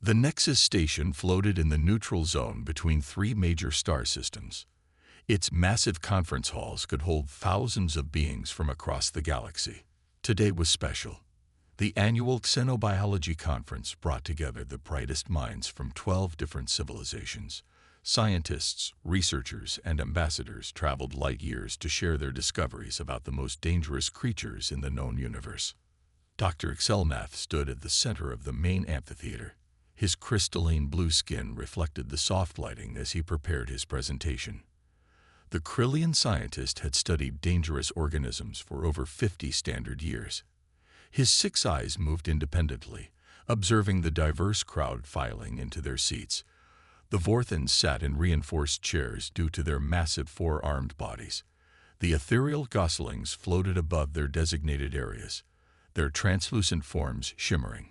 The Nexus station floated in the neutral zone between three major star systems. Its massive conference halls could hold thousands of beings from across the galaxy. Today was special. The annual Xenobiology Conference brought together the brightest minds from 12 different civilizations. Scientists, researchers, and ambassadors traveled light years to share their discoveries about the most dangerous creatures in the known universe. Dr. Xelnath stood at the center of the main amphitheater. His crystalline blue skin reflected the soft lighting as he prepared his presentation. The Krillian scientist had studied dangerous organisms for over 50 standard years. His 6 eyes moved independently, observing the diverse crowd filing into their seats. The Vorthans sat in reinforced chairs due to their massive 4-armed bodies. The ethereal goslings floated above their designated areas, their translucent forms shimmering.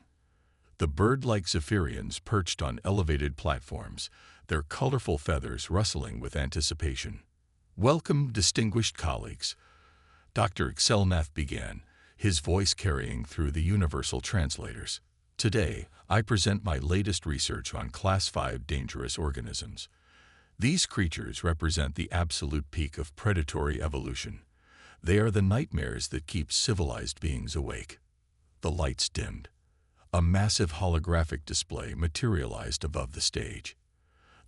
The bird-like Zephyrians perched on elevated platforms, their colorful feathers rustling with anticipation. "Welcome, distinguished colleagues," Dr. Xelnath began, his voice carrying through the universal translators. "Today, I present my latest research on Class 5 dangerous organisms. These creatures represent the absolute peak of predatory evolution. They are the nightmares that keep civilized beings awake." The lights dimmed. A massive holographic display materialized above the stage.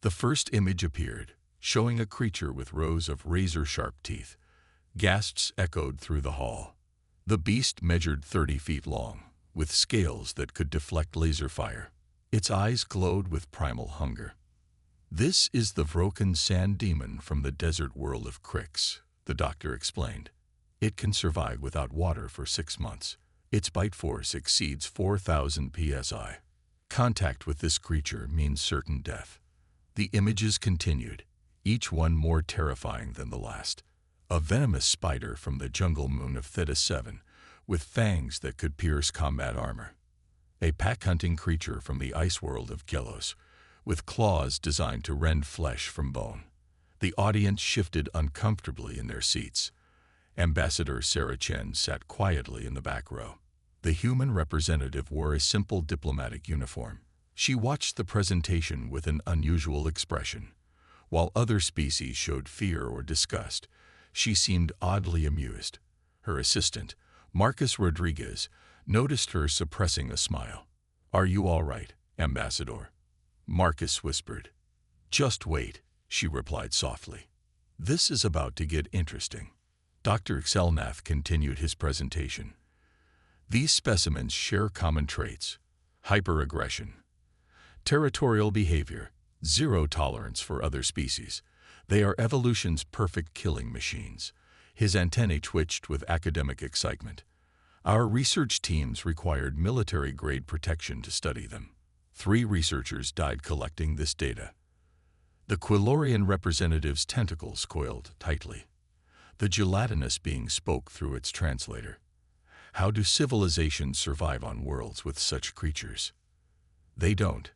The first image appeared, showing a creature with rows of razor-sharp teeth. Gasps echoed through the hall. The beast measured 30 feet long, with scales that could deflect laser fire. Its eyes glowed with primal hunger. "This is the Vroken sand demon from the desert world of Kryx," the doctor explained. "It can survive without water for 6 months. Its bite force exceeds 4,000 psi. Contact with this creature means certain death." The images continued, each one more terrifying than the last. A venomous spider from the jungle moon of Theta 7, with fangs that could pierce combat armor. A pack-hunting creature from the ice world of Gelos, with claws designed to rend flesh from bone. The audience shifted uncomfortably in their seats. Ambassador Sarah Chen sat quietly in the back row. The human representative wore a simple diplomatic uniform. She watched the presentation with an unusual expression. While other species showed fear or disgust, she seemed oddly amused. Her assistant, Marcus Rodriguez, noticed her suppressing a smile. "Are you all right, Ambassador?" Marcus whispered. "Just wait," she replied softly. "This is about to get interesting." Dr. Xelnath continued his presentation. "These specimens share common traits: hyperaggression, territorial behavior, zero tolerance for other species. They are evolution's perfect killing machines." His antennae twitched with academic excitement. "Our research teams required military-grade protection to study them. 3 researchers died collecting this data." The Quilorian representative's tentacles coiled tightly. The gelatinous being spoke through its translator. "How do civilizations survive on worlds with such creatures?" "They don't,"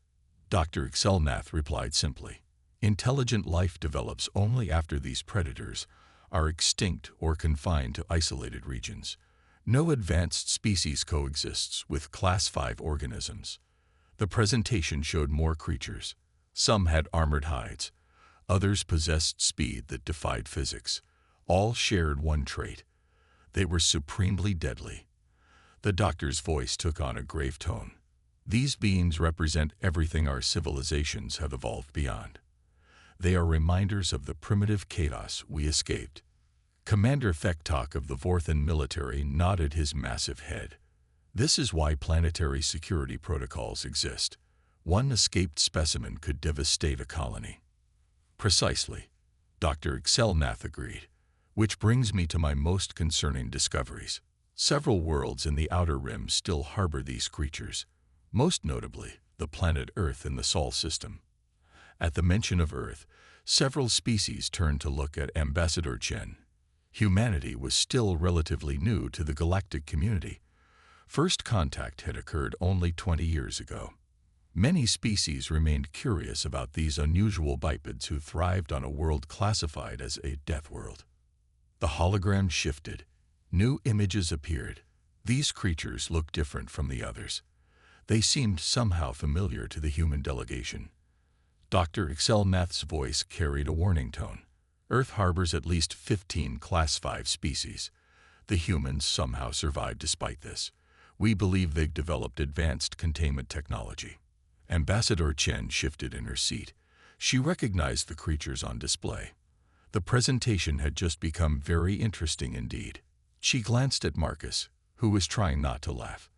Dr. Xelnath replied simply. "Intelligent life develops only after these predators are extinct or confined to isolated regions. No advanced species coexists with Class 5 organisms." The presentation showed more creatures. Some had armored hides. Others possessed speed that defied physics. All shared one trait: they were supremely deadly. The doctor's voice took on a grave tone. "These beings represent everything our civilizations have evolved beyond. They are reminders of the primitive chaos we escaped." Commander Fektok of the Vorthan military nodded his massive head. "This is why planetary security protocols exist. One escaped specimen could devastate a colony." "Precisely," Dr. Xelnath agreed. "Which brings me to my most concerning discoveries. Several worlds in the Outer Rim still harbor these creatures, most notably the planet Earth in the Sol system." At the mention of Earth, several species turned to look at Ambassador Chen. Humanity was still relatively new to the galactic community. First contact had occurred only 20 years ago. Many species remained curious about these unusual bipeds who thrived on a world classified as a death world. The hologram shifted. New images appeared. These creatures looked different from the others. They seemed somehow familiar to the human delegation. Dr. Excelmath's voice carried a warning tone. Earth harbors at least 15 Class 5 species. The humans somehow survived despite this. We believe they've developed advanced containment technology. Ambassador Chen shifted in her seat. She recognized the creatures on display. The presentation had just become very interesting indeed. She glanced at Marcus, who was trying not to laugh.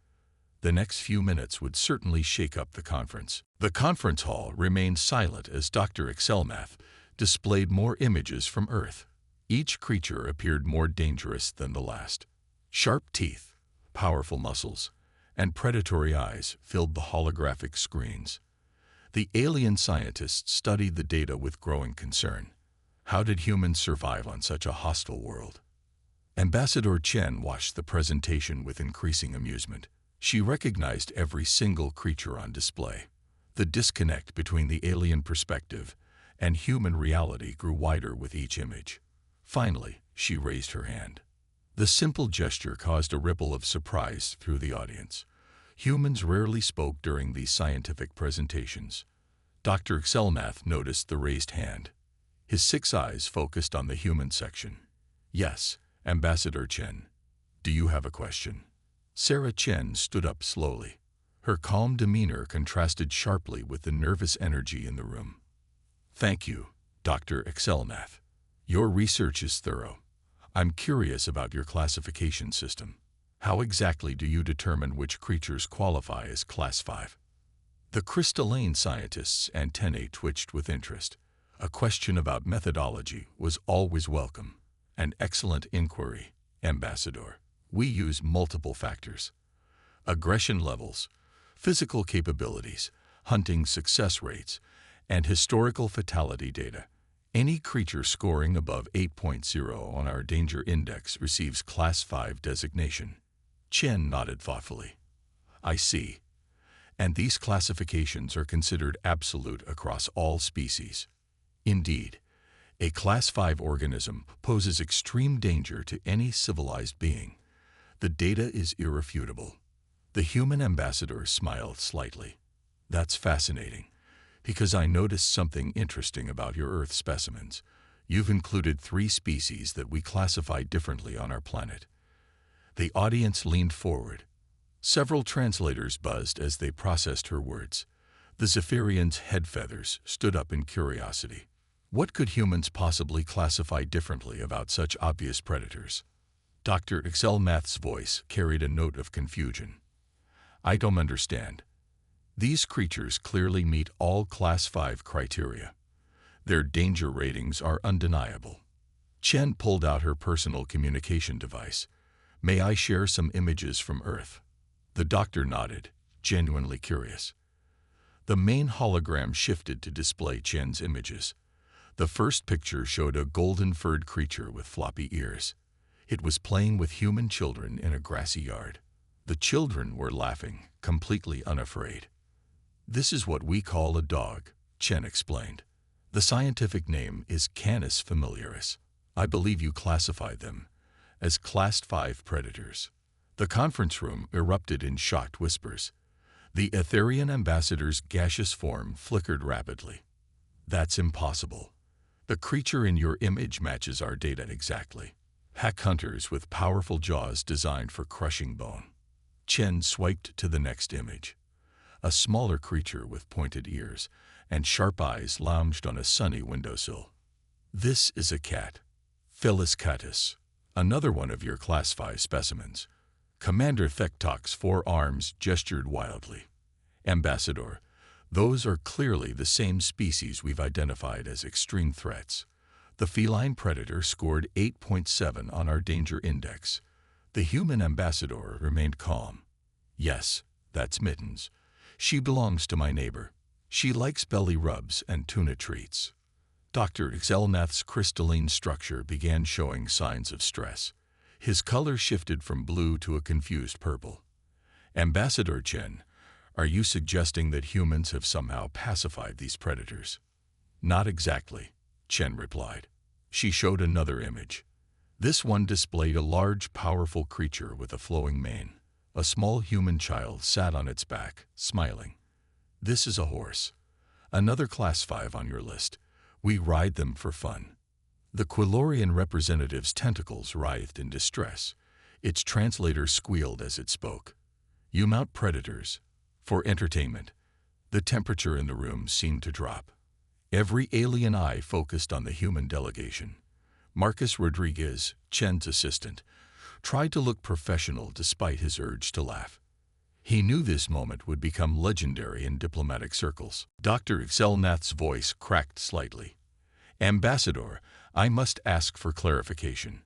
The next few minutes would certainly shake up the conference. The conference hall remained silent as Dr. Excelmath displayed more images from Earth. Each creature appeared more dangerous than the last. Sharp teeth, powerful muscles, and predatory eyes filled the holographic screens. The alien scientists studied the data with growing concern. How did humans survive on such a hostile world? Ambassador Chen watched the presentation with increasing amusement. She recognized every single creature on display. The disconnect between the alien perspective and human reality grew wider with each image. Finally, she raised her hand. The simple gesture caused a ripple of surprise through the audience. Humans rarely spoke during these scientific presentations. Dr. Excelmath noticed the raised hand. His 6 eyes focused on the human section. Yes, Ambassador Chen. Do you have a question? Sarah Chen stood up slowly. Her calm demeanor contrasted sharply with the nervous energy in the room. Thank you, Dr. Excelmath. Your research is thorough. I'm curious about your classification system. How exactly do you determine which creatures qualify as Class 5? The crystalline scientist's antennae twitched with interest. A question about methodology was always welcome. An excellent inquiry, Ambassador. We use multiple factors: aggression levels, physical capabilities, hunting success rates, and historical fatality data. Any creature scoring above 8.0 on our danger index receives Class 5 designation. Chen nodded thoughtfully. I see. And these classifications are considered absolute across all species. Indeed, a Class 5 organism poses extreme danger to any civilized being. The data is irrefutable. The human ambassador smiled slightly. That's fascinating, because I noticed something interesting about your Earth specimens. You've included 3 species that we classify differently on our planet. The audience leaned forward. Several translators buzzed as they processed her words. The Zephyrian's head feathers stood up in curiosity. What could humans possibly classify differently about such obvious predators? Dr. Excelmath's voice carried a note of confusion. I don't understand. These creatures clearly meet all Class 5 criteria. Their danger ratings are undeniable. Chen pulled out her personal communication device. May I share some images from Earth? The doctor nodded, genuinely curious. The main hologram shifted to display Chen's images. The first picture showed a golden-furred creature with floppy ears. It was playing with human children in a grassy yard. The children were laughing, completely unafraid. This is what we call a dog, Chen explained. The scientific name is Canis familiaris. I believe you classify them as Class 5 predators. The conference room erupted in shocked whispers. The Etherian ambassador's gaseous form flickered rapidly. That's impossible. The creature in your image matches our data exactly. Pack hunters with powerful jaws designed for crushing bone. Chen swiped to the next image. A smaller creature with pointed ears and sharp eyes lounged on a sunny windowsill. This is a cat, Felis catus, another one of your Class 5 specimens. Commander Thectok's 4 arms gestured wildly. Ambassador, those are clearly the same species we've identified as extreme threats. The feline predator scored 8.7 on our danger index. The human ambassador remained calm. Yes, that's Mittens. She belongs to my neighbor. She likes belly rubs and tuna treats. Dr. Excelmath's crystalline structure began showing signs of stress. His color shifted from blue to a confused purple. Ambassador Chen, are you suggesting that humans have somehow pacified these predators? Not exactly, Chen replied. She showed another image. This one displayed a large, powerful creature with a flowing mane. A small human child sat on its back, smiling. This is a horse. Another class 5 on your list. We ride them for fun. The Quilorian representative's tentacles writhed in distress. Its translator squealed as it spoke. You mount predators. For entertainment. The temperature in the room seemed to drop. Every alien eye focused on the human delegation. Marcus Rodriguez, Chen's assistant, tried to look professional despite his urge to laugh. He knew this moment would become legendary in diplomatic circles. Dr. Xelnath's voice cracked slightly. Ambassador, I must ask for clarification.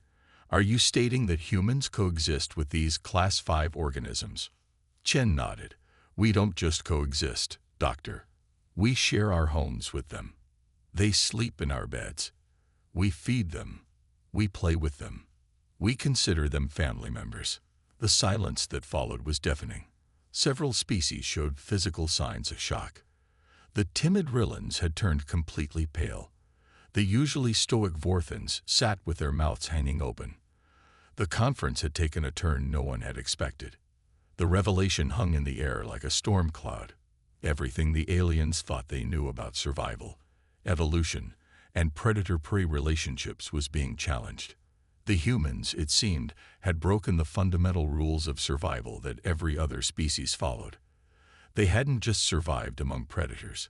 Are you stating that humans coexist with these Class 5 organisms? Chen nodded. We don't just coexist, Doctor. We share our homes with them. They sleep in our beds. We feed them. We play with them. We consider them family members. The silence that followed was deafening. Several species showed physical signs of shock. The timid Rillans had turned completely pale. The usually stoic Vorthans sat with their mouths hanging open. The conference had taken a turn no one had expected. The revelation hung in the air like a storm cloud. Everything the aliens thought they knew about survival, evolution, and predator-prey relationships was being challenged. The humans, it seemed, had broken the fundamental rules of survival that every other species followed. They hadn't just survived among predators.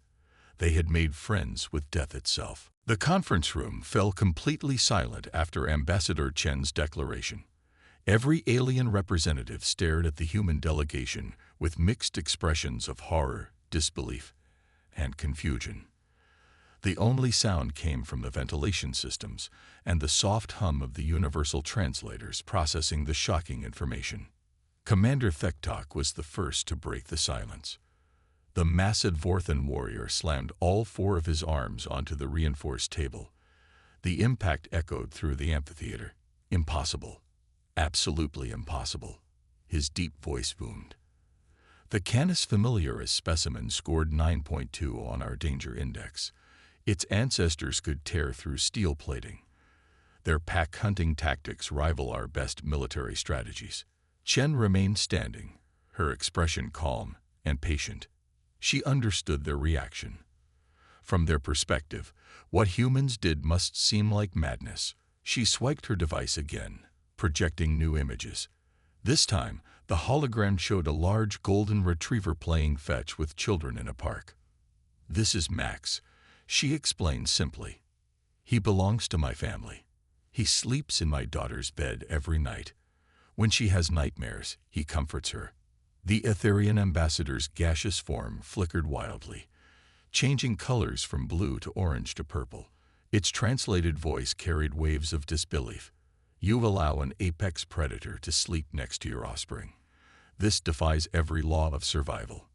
They had made friends with death itself. The conference room fell completely silent after Ambassador Chen's declaration. Every alien representative stared at the human delegation with mixed expressions of horror, disbelief, and confusion. The only sound came from the ventilation systems and the soft hum of the universal translators processing the shocking information. Commander Thektok was the first to break the silence. The massive Vorthan warrior slammed all 4 of his arms onto the reinforced table. The impact echoed through the amphitheater. Impossible. Absolutely impossible. His deep voice boomed. The Canis familiaris specimen scored 9.2 on our danger index. Its ancestors could tear through steel plating. Their pack hunting tactics rival our best military strategies. Chen remained standing, her expression calm and patient. She understood their reaction. From their perspective, what humans did must seem like madness. She swiped her device again, projecting new images. This time, the hologram showed a large golden retriever playing fetch with children in a park. This is Max, she explained simply. He belongs to my family. He sleeps in my daughter's bed every night. When she has nightmares, he comforts her. The Etherian ambassador's gaseous form flickered wildly, changing colors from blue to orange to purple. Its translated voice carried waves of disbelief. You allow an apex predator to sleep next to your offspring. This defies every law of survival.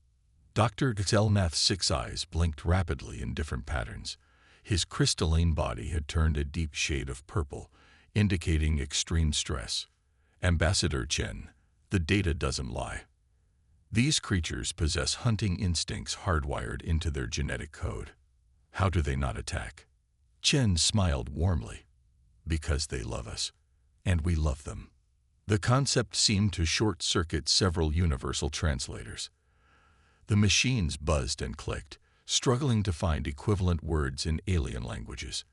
Dr. Xelnath's 6 eyes blinked rapidly in different patterns. His crystalline body had turned a deep shade of purple, indicating extreme stress. Ambassador Chen, the data doesn't lie. These creatures possess hunting instincts hardwired into their genetic code. How do they not attack? Chen smiled warmly. Because they love us, and we love them. The concept seemed to short-circuit several universal translators. The machines buzzed and clicked, struggling to find equivalent words in alien languages.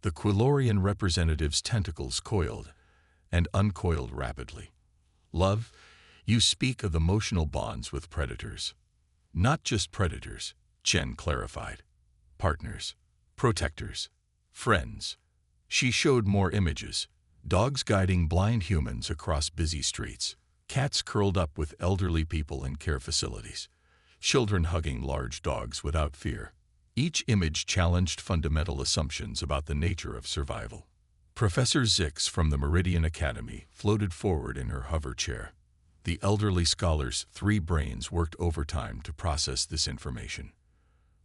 The Quilorian representative's tentacles coiled and uncoiled rapidly. Love, you speak of emotional bonds with predators. Not just predators, Chen clarified. Partners, protectors, friends. She showed more images. Dogs guiding blind humans across busy streets. Cats curled up with elderly people in care facilities. Children hugging large dogs without fear. Each image challenged fundamental assumptions about the nature of survival. Professor Zix from the Meridian Academy floated forward in her hover chair. The elderly scholar's 3 brains worked overtime to process this information.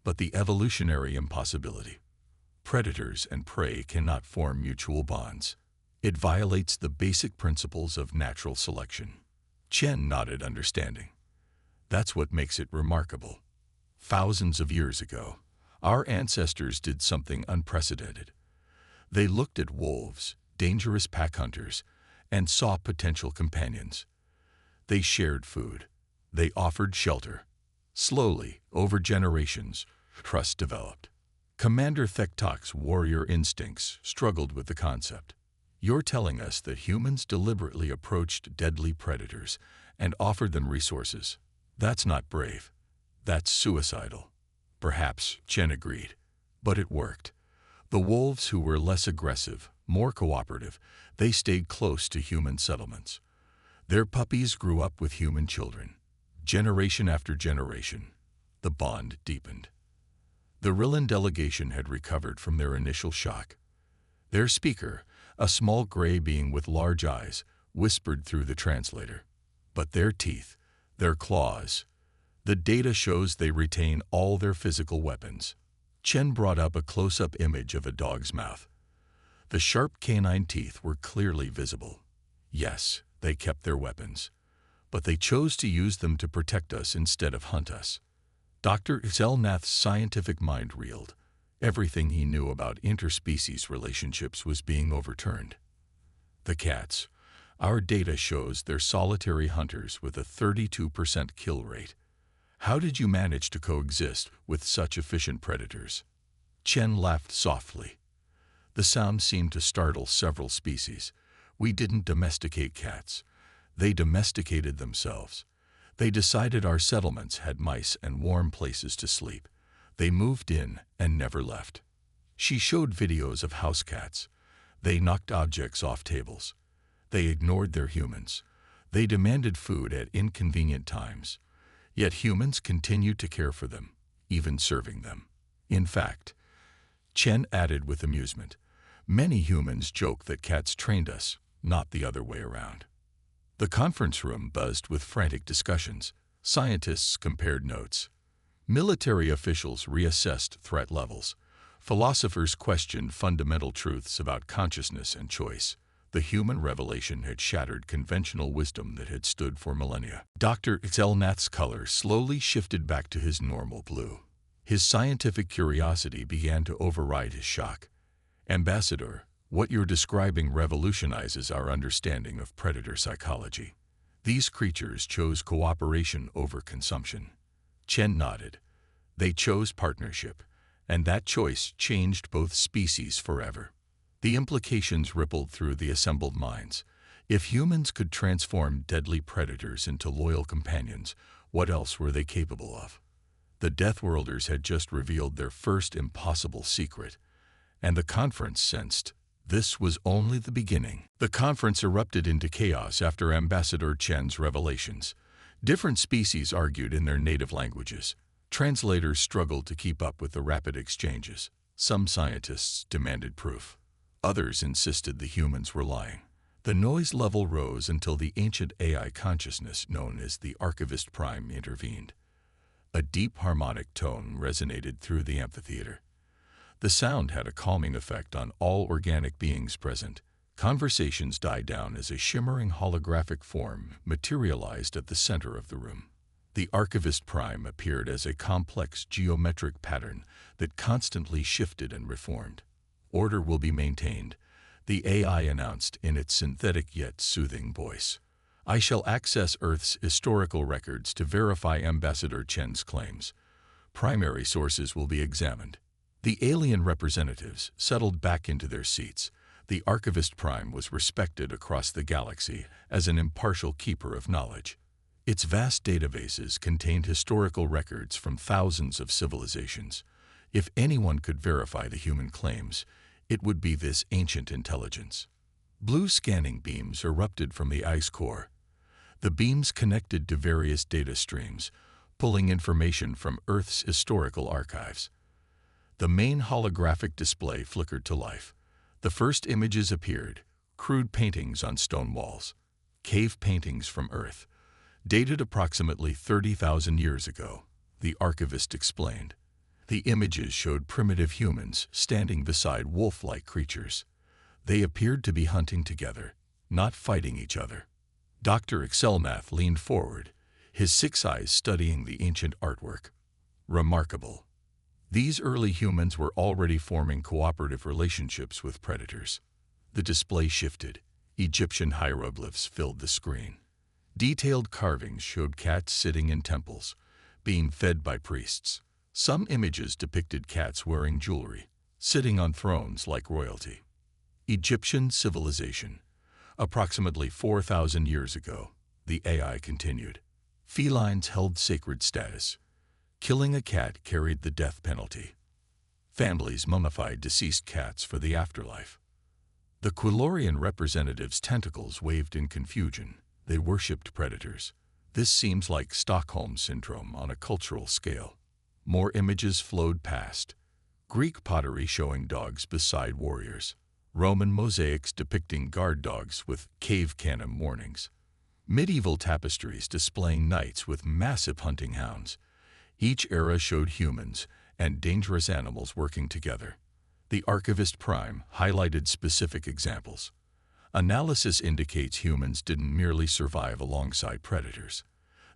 But the evolutionary impossibility. Predators and prey cannot form mutual bonds. It violates the basic principles of natural selection. Chen nodded understanding. That's what makes it remarkable. Thousands of years ago, our ancestors did something unprecedented. They looked at wolves, dangerous pack hunters, and saw potential companions. They shared food. They offered shelter. Slowly, over generations, trust developed. Commander Thektok's warrior instincts struggled with the concept. You're telling us that humans deliberately approached deadly predators and offered them resources. That's not brave. That's suicidal. Perhaps, Chen agreed. But it worked. The wolves, who were less aggressive, more cooperative, they stayed close to human settlements. Their puppies grew up with human children. Generation after generation, the bond deepened. The Rillan delegation had recovered from their initial shock. Their speaker, a small gray being with large eyes, whispered through the translator. But their teeth, their claws, the data shows they retain all their physical weapons. Chen brought up a close-up image of a dog's mouth. The sharp canine teeth were clearly visible. Yes, they kept their weapons, but they chose to use them to protect us instead of hunt us. Dr. Zelnath's scientific mind reeled. Everything he knew about interspecies relationships was being overturned. The cats. Our data shows they're solitary hunters with a 32% kill rate. How did you manage to coexist with such efficient predators? Chen laughed softly. The sound seemed to startle several species. We didn't domesticate cats. They domesticated themselves. They decided our settlements had mice and warm places to sleep. They moved in and never left. She showed videos of house cats. They knocked objects off tables. They ignored their humans. They demanded food at inconvenient times. Yet humans continued to care for them, even serving them. In fact, Chen added with amusement, many humans joke that cats trained us, not the other way around. The conference room buzzed with frantic discussions. Scientists compared notes. Military officials reassessed threat levels. Philosophers questioned fundamental truths about consciousness and choice. The human revelation had shattered conventional wisdom that had stood for millennia. Dr. Zelnath's color slowly shifted back to his normal blue. His scientific curiosity began to override his shock. Ambassador, what you're describing revolutionizes our understanding of predator psychology. These creatures chose cooperation over consumption. Chen nodded. They chose partnership, and that choice changed both species forever. The implications rippled through the assembled minds. If humans could transform deadly predators into loyal companions, what else were they capable of? The Deathworlders had just revealed their first impossible secret, and the conference sensed this was only the beginning. The conference erupted into chaos after Ambassador Chen's revelations. Different species argued in their native languages. Translators struggled to keep up with the rapid exchanges. Some scientists demanded proof. Others insisted the humans were lying. The noise level rose until the ancient AI consciousness known as the Archivist Prime intervened. A deep harmonic tone resonated through the amphitheater. The sound had a calming effect on all organic beings present. Conversations died down as a shimmering holographic form materialized at the center of the room. The Archivist Prime appeared as a complex geometric pattern that constantly shifted and reformed. Order will be maintained, the AI announced in its synthetic yet soothing voice. I shall access Earth's historical records to verify Ambassador Chen's claims. Primary sources will be examined. The alien representatives settled back into their seats. The Archivist Prime was respected across the galaxy as an impartial keeper of knowledge. Its vast databases contained historical records from thousands of civilizations. If anyone could verify the human claims, it would be this ancient intelligence. Blue scanning beams erupted from the ice core. The beams connected to various data streams, pulling information from Earth's historical archives. The main holographic display flickered to life. The first images appeared, crude paintings on stone walls, cave paintings from Earth, dated approximately 30,000 years ago, the archivist explained. The images showed primitive humans standing beside wolf-like creatures. They appeared to be hunting together, not fighting each other. Dr. Zelnath leaned forward, his 6 eyes studying the ancient artwork. Remarkable. These early humans were already forming cooperative relationships with predators. The display shifted. Egyptian hieroglyphs filled the screen. Detailed carvings showed cats sitting in temples, being fed by priests. Some images depicted cats wearing jewelry, sitting on thrones like royalty. Egyptian civilization. Approximately 4,000 years ago, the AI continued. Felines held sacred status. Killing a cat carried the death penalty. Families mummified deceased cats for the afterlife. The Quilorian representatives' tentacles waved in confusion. They worshipped predators. This seems like Stockholm Syndrome on a cultural scale. More images flowed past. Greek pottery showing dogs beside warriors. Roman mosaics depicting guard dogs with cave canem warnings. Medieval tapestries displaying knights with massive hunting hounds. Each era showed humans and dangerous animals working together. The Archivist Prime highlighted specific examples. Analysis indicates humans didn't merely survive alongside predators.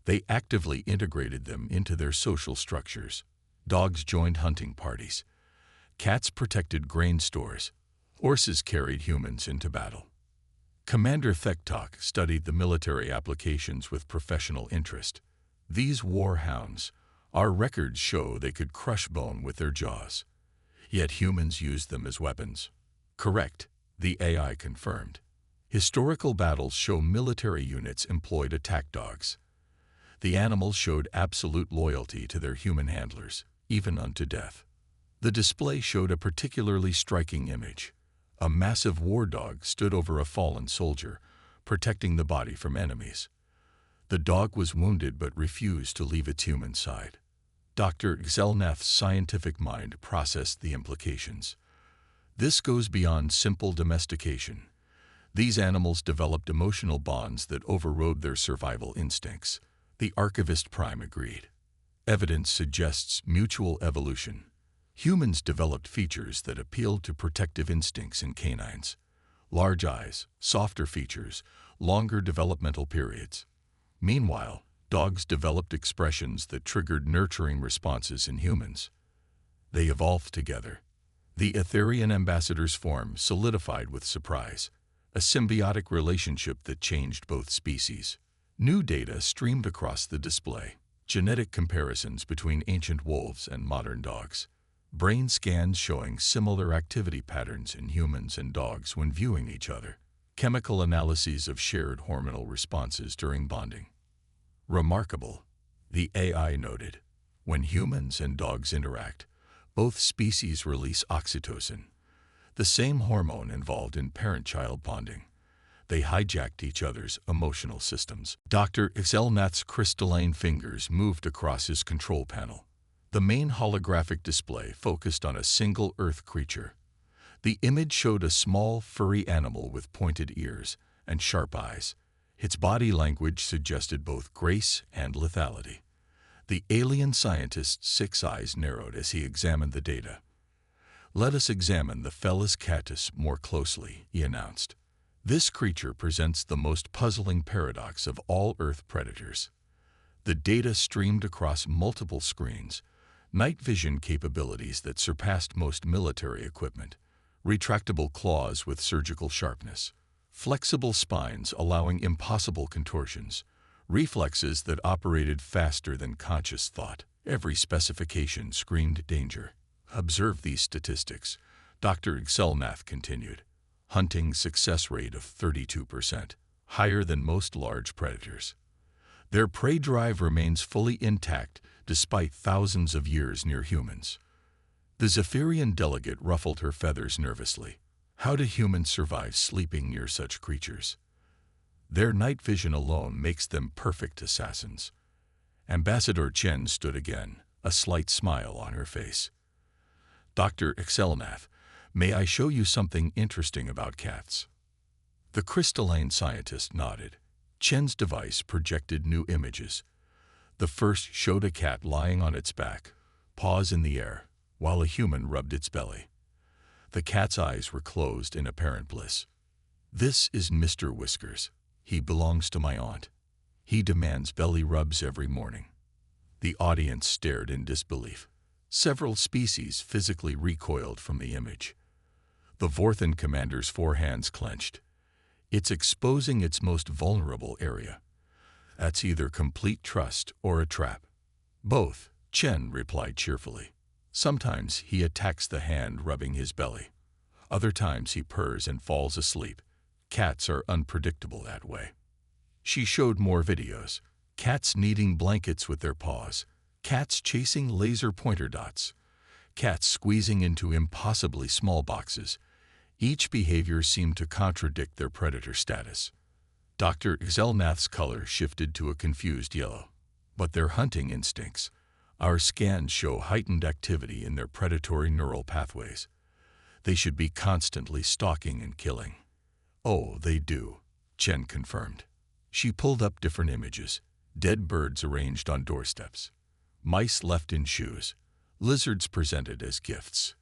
They actively integrated them into their social structures. Dogs joined hunting parties. Cats protected grain stores. Horses carried humans into battle. Commander Thektok studied the military applications with professional interest. These war hounds, our records show they could crush bone with their jaws. Yet humans used them as weapons. Correct, the AI confirmed. Historical battles show military units employed attack dogs. The animals showed absolute loyalty to their human handlers, even unto death. The display showed a particularly striking image. A massive war dog stood over a fallen soldier, protecting the body from enemies. The dog was wounded but refused to leave its human side. Dr. Xelnath's scientific mind processed the implications. This goes beyond simple domestication. These animals developed emotional bonds that overrode their survival instincts. The Archivist Prime agreed. Evidence suggests mutual evolution. Humans developed features that appealed to protective instincts in canines. Large eyes, softer features, longer developmental periods. Meanwhile, dogs developed expressions that triggered nurturing responses in humans. They evolved together. The Etherian ambassador's form solidified with surprise, a symbiotic relationship that changed both species. New data streamed across the display. Genetic comparisons between ancient wolves and modern dogs. Brain scans showing similar activity patterns in humans and dogs when viewing each other. Chemical analyses of shared hormonal responses during bonding. Remarkable, the AI noted. When humans and dogs interact, both species release oxytocin, the same hormone involved in parent-child bonding. They hijacked each other's emotional systems. Dr. Xelnath's crystalline fingers moved across his control panel. The main holographic display focused on a single Earth creature. The image showed a small, furry animal with pointed ears and sharp eyes. Its body language suggested both grace and lethality. The alien scientist's 6 eyes narrowed as he examined the data. "Let us examine the Felis catus more closely," he announced. "This creature presents the most puzzling paradox of all Earth predators." The data streamed across multiple screens, night vision capabilities that surpassed most military equipment, retractable claws with surgical sharpness, flexible spines allowing impossible contortions, reflexes that operated faster than conscious thought. Every specification screamed danger. "Observe these statistics," Dr. Xelnath continued. "Hunting success rate of 32%, higher than most large predators. Their prey drive remains fully intact despite thousands of years near humans." The Zephyrian delegate ruffled her feathers nervously. How do humans survive sleeping near such creatures? Their night vision alone makes them perfect assassins. Ambassador Chen stood again, a slight smile on her face. "Dr. Xelnath, may I show you something interesting about cats?" The crystalline scientist nodded. Chen's device projected new images. The first showed a cat lying on its back, paws in the air, while a human rubbed its belly. The cat's eyes were closed in apparent bliss. "This is Mr. Whiskers. He belongs to my aunt. He demands belly rubs every morning." The audience stared in disbelief. Several species physically recoiled from the image. The Vorthan commander's forehands clenched. "It's exposing its most vulnerable area." That's either complete trust or a trap. Both, Chen replied cheerfully. Sometimes he attacks the hand rubbing his belly. Other times he purrs and falls asleep. Cats are unpredictable that way. She showed more videos. Cats kneading blankets with their paws. Cats chasing laser pointer dots. Cats squeezing into impossibly small boxes. Each behavior seemed to contradict their predator status. Dr. Zelnath's color shifted to a confused yellow. But their hunting instincts. Our scans show heightened activity in their predatory neural pathways. They should be constantly stalking and killing. Oh, they do, Chen confirmed. She pulled up different images. Dead birds arranged on doorsteps. Mice left in shoes. Lizards presented as gifts.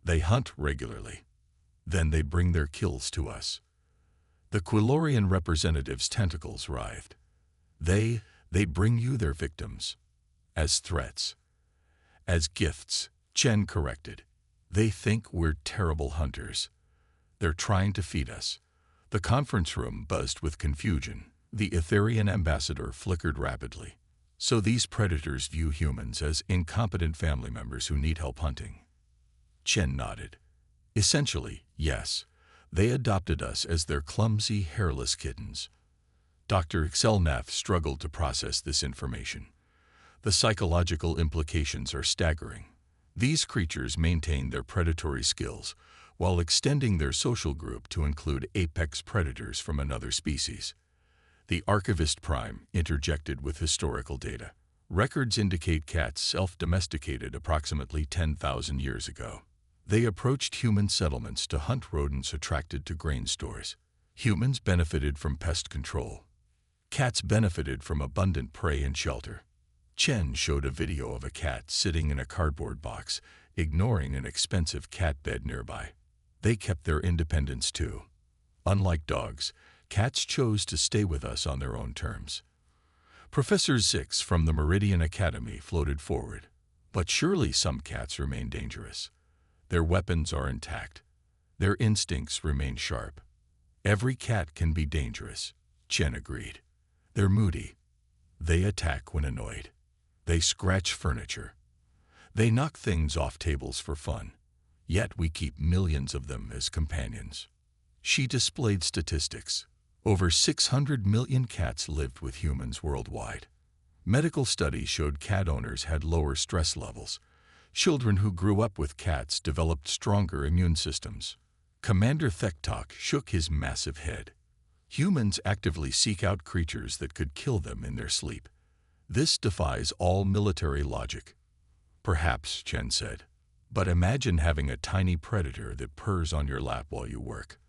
They hunt regularly. Then they bring their kills to us. The Quilorian representative's tentacles writhed. They bring you their victims. As threats. As gifts, Chen corrected. They think we're terrible hunters. They're trying to feed us. The conference room buzzed with confusion. The Etherian ambassador flickered rapidly. So these predators view humans as incompetent family members who need help hunting. Chen nodded. Essentially, yes. They adopted us as their clumsy, hairless kittens. Dr. Xelnath struggled to process this information. The psychological implications are staggering. These creatures maintain their predatory skills while extending their social group to include apex predators from another species. The Archivist Prime interjected with historical data. Records indicate cats self-domesticated approximately 10,000 years ago. They approached human settlements to hunt rodents attracted to grain stores. Humans benefited from pest control. Cats benefited from abundant prey and shelter. Chen showed a video of a cat sitting in a cardboard box, ignoring an expensive cat bed nearby. They kept their independence too. Unlike dogs, cats chose to stay with us on their own terms. Professor Zix from the Meridian Academy floated forward. But surely some cats remain dangerous. Their weapons are intact. Their instincts remain sharp. Every cat can be dangerous, Chen agreed. They're moody. They attack when annoyed. They scratch furniture. They knock things off tables for fun. Yet we keep millions of them as companions. She displayed statistics. Over 600 million cats lived with humans worldwide. Medical studies showed cat owners had lower stress levels. Children who grew up with cats developed stronger immune systems. Commander Thektok shook his massive head. Humans actively seek out creatures that could kill them in their sleep. This defies all military logic. Perhaps, Chen said. But imagine having a tiny predator that purrs on your lap while you work.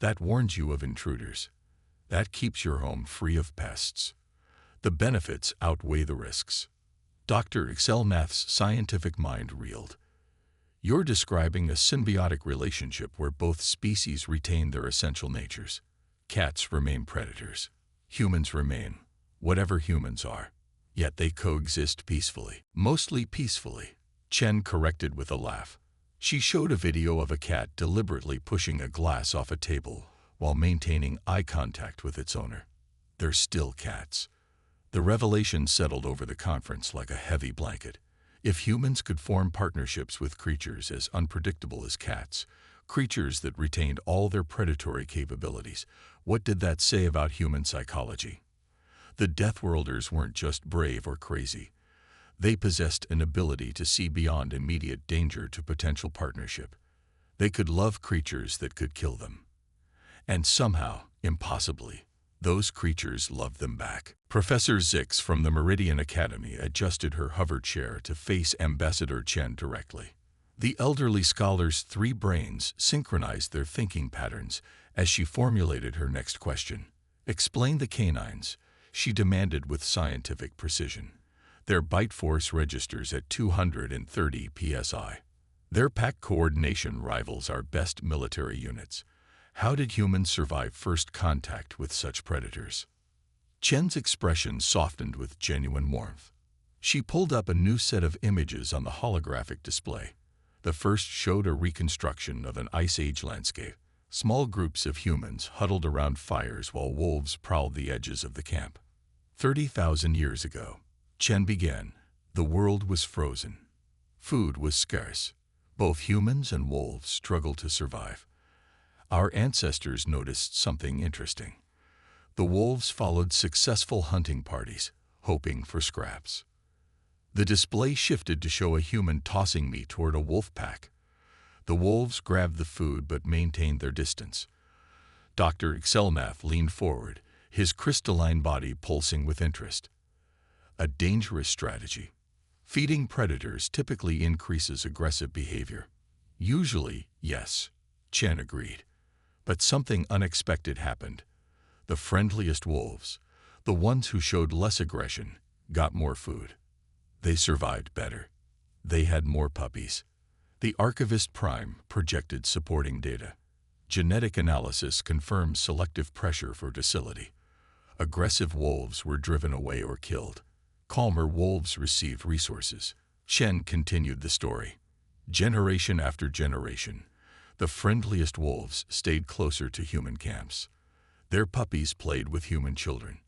That warns you of intruders. That keeps your home free of pests. The benefits outweigh the risks. Dr. Xelnath's scientific mind reeled. You're describing a symbiotic relationship where both species retain their essential natures. Cats remain predators. Humans remain whatever humans are. Yet they coexist peacefully. Mostly peacefully, Chen corrected with a laugh. She showed a video of a cat deliberately pushing a glass off a table while maintaining eye contact with its owner. They're still cats. The revelation settled over the conference like a heavy blanket. If humans could form partnerships with creatures as unpredictable as cats, creatures that retained all their predatory capabilities, what did that say about human psychology? The Deathworlders weren't just brave or crazy. They possessed an ability to see beyond immediate danger to potential partnership. They could love creatures that could kill them. And somehow, impossibly, those creatures loved them back. Professor Zix from the Meridian Academy adjusted her hover chair to face Ambassador Chen directly. The elderly scholar's three brains synchronized their thinking patterns as she formulated her next question. Explain the canines, she demanded with scientific precision. Their bite force registers at 230 psi. Their pack coordination rivals our best military units. How did humans survive first contact with such predators? Chen's expression softened with genuine warmth. She pulled up a new set of images on the holographic display. The first showed a reconstruction of an Ice Age landscape. Small groups of humans huddled around fires while wolves prowled the edges of the camp. 30,000 years ago, Chen began. The world was frozen. Food was scarce. Both humans and wolves struggled to survive. Our ancestors noticed something interesting. The wolves followed successful hunting parties, hoping for scraps. The display shifted to show a human tossing meat toward a wolf pack. The wolves grabbed the food but maintained their distance. Dr. Exelnath leaned forward, his crystalline body pulsing with interest. A dangerous strategy. Feeding predators typically increases aggressive behavior. Usually, yes, Chen agreed. But something unexpected happened. The friendliest wolves, the ones who showed less aggression, got more food. They survived better. They had more puppies. The Archivist Prime projected supporting data. Genetic analysis confirmed selective pressure for docility. Aggressive wolves were driven away or killed. Calmer wolves received resources. Chen continued the story. Generation after generation, the friendliest wolves stayed closer to human camps. Their puppies played with human children.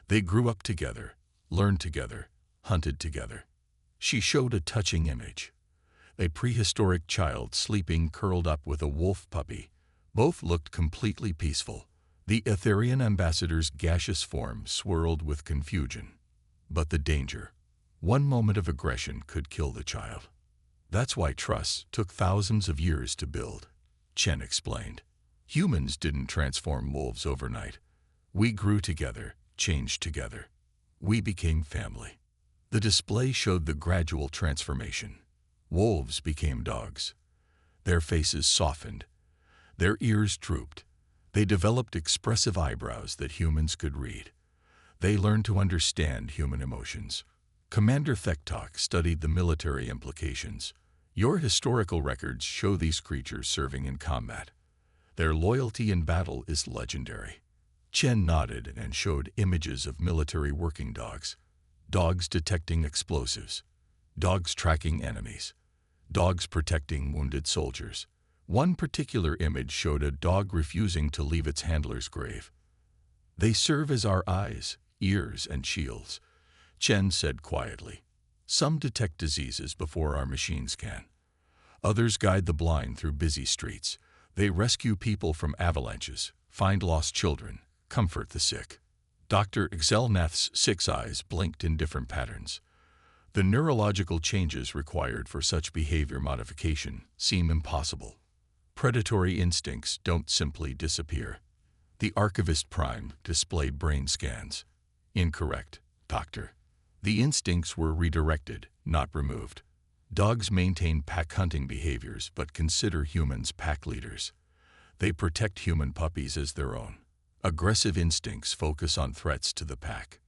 They grew up together, learned together, hunted together. She showed a touching image. A prehistoric child sleeping curled up with a wolf puppy. Both looked completely peaceful. The Etherian ambassador's gaseous form swirled with confusion. But the danger. One moment of aggression could kill the child. That's why trust took thousands of years to build, Chen explained. Humans didn't transform wolves overnight. We grew together, changed together. We became family. The display showed the gradual transformation. Wolves became dogs. Their faces softened. Their ears drooped. They developed expressive eyebrows that humans could read. They learned to understand human emotions. Commander Thektok studied the military implications. Your historical records show these creatures serving in combat. Their loyalty in battle is legendary. Chen nodded and showed images of military working dogs. Dogs detecting explosives. Dogs tracking enemies. Dogs protecting wounded soldiers. One particular image showed a dog refusing to leave its handler's grave. They serve as our eyes, ears, and shields, Chen said quietly. Some detect diseases before our machines can. Others guide the blind through busy streets. They rescue people from avalanches, find lost children, comfort the sick. Dr. Exelnath's 6 eyes blinked in different patterns. The neurological changes required for such behavior modification seem impossible. Predatory instincts don't simply disappear. The Archivist Prime displayed brain scans. Incorrect, Doctor. The instincts were redirected, not removed. Dogs maintain pack hunting behaviors but consider humans pack leaders. They protect human puppies as their own. Aggressive instincts focus on threats to the pack.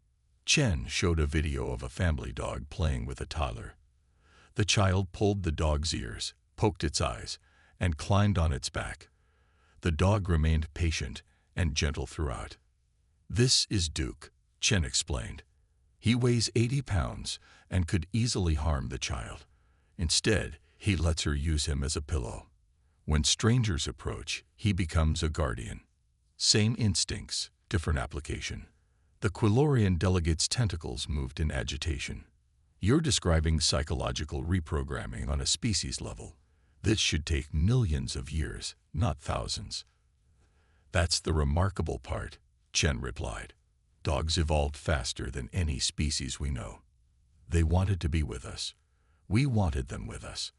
Chen showed a video of a family dog playing with a toddler. The child pulled the dog's ears, poked its eyes, and climbed on its back. The dog remained patient and gentle throughout. This is Duke, Chen explained. He weighs 80 pounds and could easily harm the child. Instead, he lets her use him as a pillow. When strangers approach, he becomes a guardian. Same instincts, different application. The Quilorian delegate's tentacles moved in agitation. You're describing psychological reprogramming on a species level. This should take millions of years, not thousands. That's the remarkable part, Chen replied. Dogs evolved faster than any species we know. They wanted to be with us. We wanted them with us.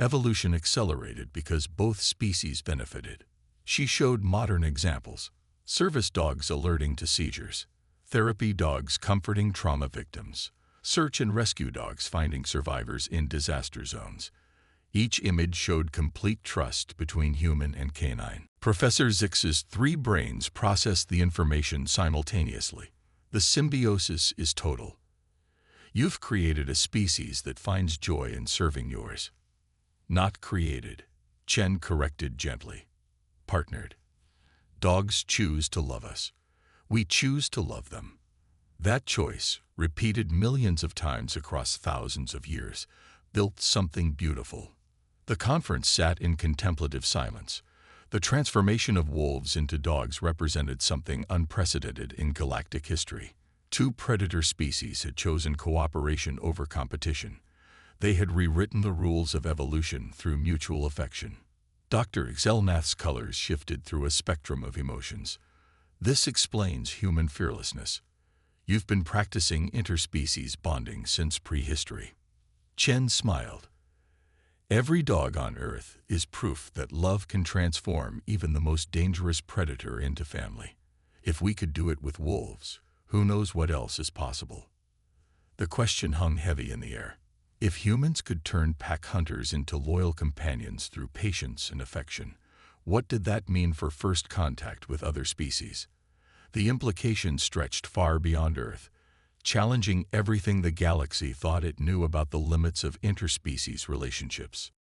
Evolution accelerated because both species benefited. She showed modern examples. Service dogs alerting to seizures. Therapy dogs comforting trauma victims. Search and rescue dogs finding survivors in disaster zones. Each image showed complete trust between human and canine. Professor Zix's 3 brains processed the information simultaneously. The symbiosis is total. You've created a species that finds joy in serving yours. Not created, Chen corrected gently. Partnered. Dogs choose to love us. We choose to love them. That choice, repeated millions of times across thousands of years, built something beautiful. The conference sat in contemplative silence. The transformation of wolves into dogs represented something unprecedented in galactic history. Two predator species had chosen cooperation over competition. They had rewritten the rules of evolution through mutual affection. Dr. Xelnath's colors shifted through a spectrum of emotions. This explains human fearlessness. You've been practicing interspecies bonding since prehistory. Chen smiled. Every dog on Earth is proof that love can transform even the most dangerous predator into family. If we could do it with wolves, who knows what else is possible? The question hung heavy in the air. If humans could turn pack hunters into loyal companions through patience and affection, what did that mean for first contact with other species? The implications stretched far beyond Earth, challenging everything the galaxy thought it knew about the limits of interspecies relationships.